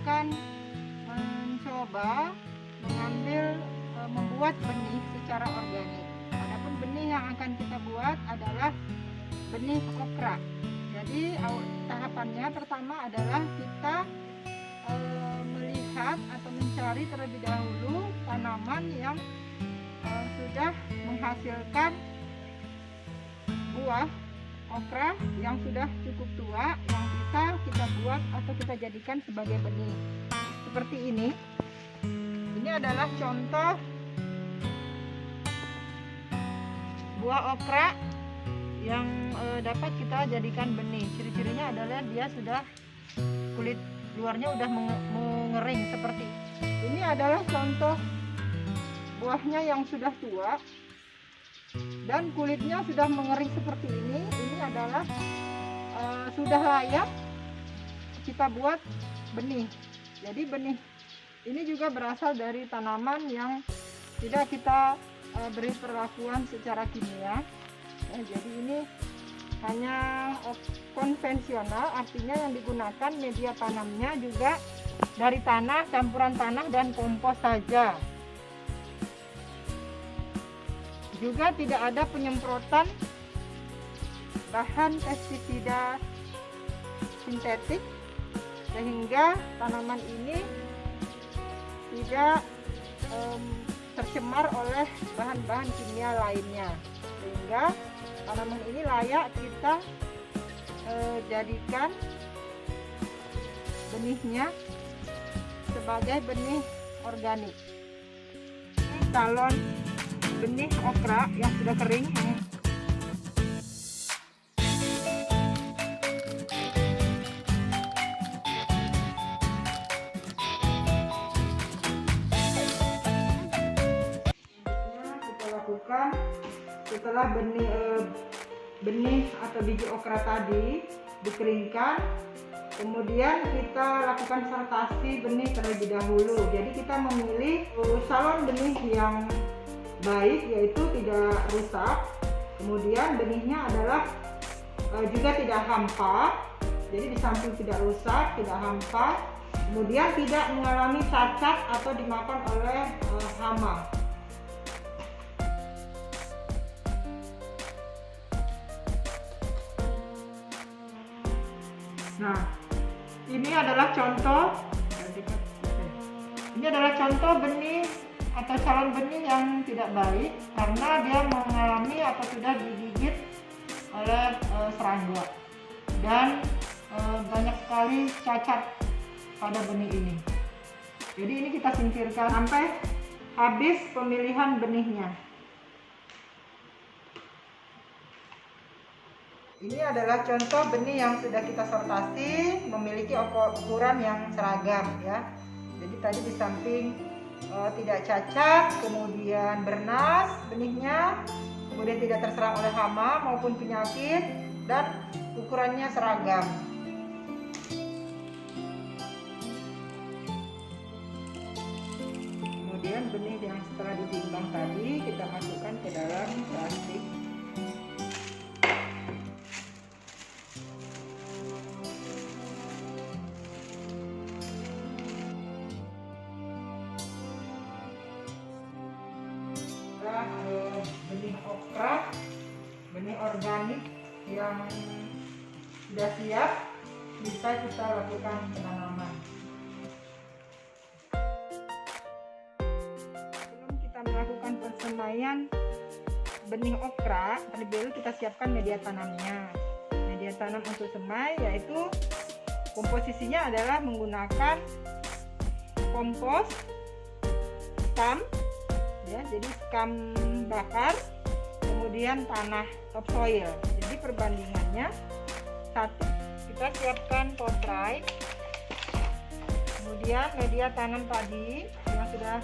akan mencoba membuat benih secara organik. Adapun benih yang akan kita buat adalah benih okra. Jadi tahapannya pertama adalah kita melihat atau mencari terlebih dahulu tanaman yang sudah menghasilkan buah okra yang sudah cukup tua, yang bisa kita buat atau kita jadikan sebagai benih. Seperti ini. Ini adalah contoh buah okra yang dapat kita jadikan benih. Ciri-cirinya adalah dia sudah kulit luarnya udah mengering seperti ini. Ini adalah contoh buahnya yang sudah tua dan kulitnya sudah mengering seperti ini. Ini adalah sudah layak kita buat benih. Jadi benih ini juga berasal dari tanaman yang tidak kita beri perlakuan secara kimia. Jadi ini hanya konvensional, artinya yang digunakan media tanamnya juga dari tanah, campuran tanah dan kompos saja. Juga tidak ada penyemprotan bahan pestisida sintetik, sehingga tanaman ini tidak tercemar oleh bahan-bahan kimia lainnya, sehingga tanaman ini layak kita jadikan benihnya sebagai benih organik. Ini calon benih okra yang sudah kering. Setelah benih atau biji okra tadi dikeringkan, kemudian kita lakukan fermentasi benih terlebih dahulu. Jadi kita memilih salon benih yang baik, yaitu tidak rusak. Kemudian benihnya adalah juga tidak hampa. Jadi di samping tidak rusak, tidak hampa, kemudian tidak mengalami cacat atau dimakan oleh hama. Nah, ini adalah contoh benih atau calon benih yang tidak baik karena dia mengalami atau sudah digigit oleh serangga dan banyak sekali cacat pada benih ini. Jadi ini kita singkirkan sampai habis pemilihan benihnya. Ini adalah contoh benih yang sudah kita sortasi, memiliki ukuran yang seragam ya. Jadi tadi di samping tidak cacat, kemudian bernas benihnya, kemudian tidak terserang oleh hama maupun penyakit, dan ukurannya seragam. Kemudian benih yang setelah ditimbang tadi kita masukkan ke dalam plastik. Benih okra, benih organik yang sudah siap, bisa kita lakukan penanaman. Sebelum kita melakukan persemaian benih okra, terlebih dahulu kita siapkan media tanamnya. Media tanam untuk semai yaitu komposisinya adalah menggunakan kompos skam. Ya, jadi skam bakar, kemudian tanah topsoil. Jadi perbandingannya, satu, kita siapkan potray, kemudian media tanam tadi yang sudah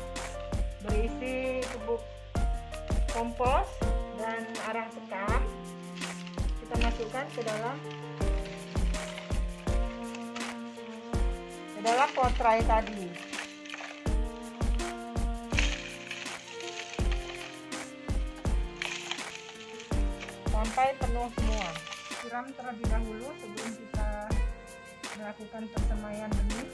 berisi bubuk kompos dan arang sekam, kita masukkan ke dalam potray tadi. Sampai penuh semua. Siram terlebih dahulu sebelum kita melakukan persemaian benih.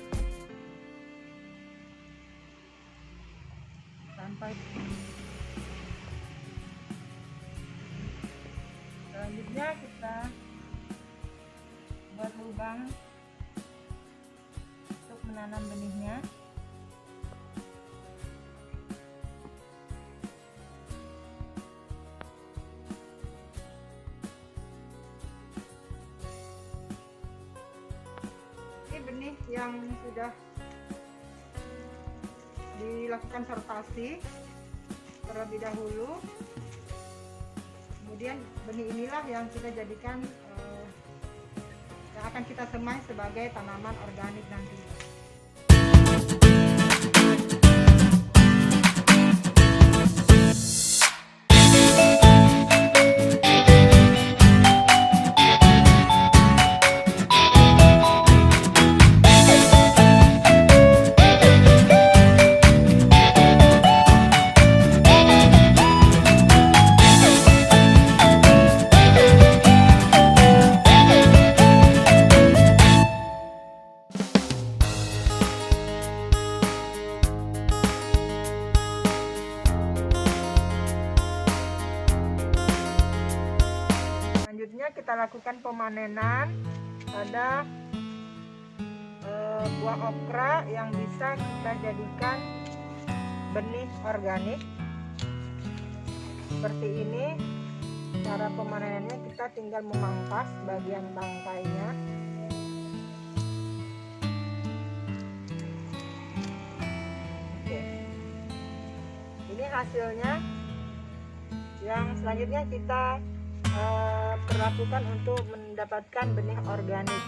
Selanjutnya kita buat lubang untuk menanam benihnya. Ini benih yang sudah dilakukan sertasi terlebih dahulu. Kemudian benih inilah yang kita jadikan yang akan kita semai sebagai tanaman organik nanti. Selanjutnya kita lakukan pemanenan pada buah okra yang bisa kita jadikan benih organik. Seperti ini cara pemanenannya, kita tinggal memangkas bagian tangkainya. Oke. Ini hasilnya. Yang selanjutnya kita perlakukan untuk mendapatkan benih organik.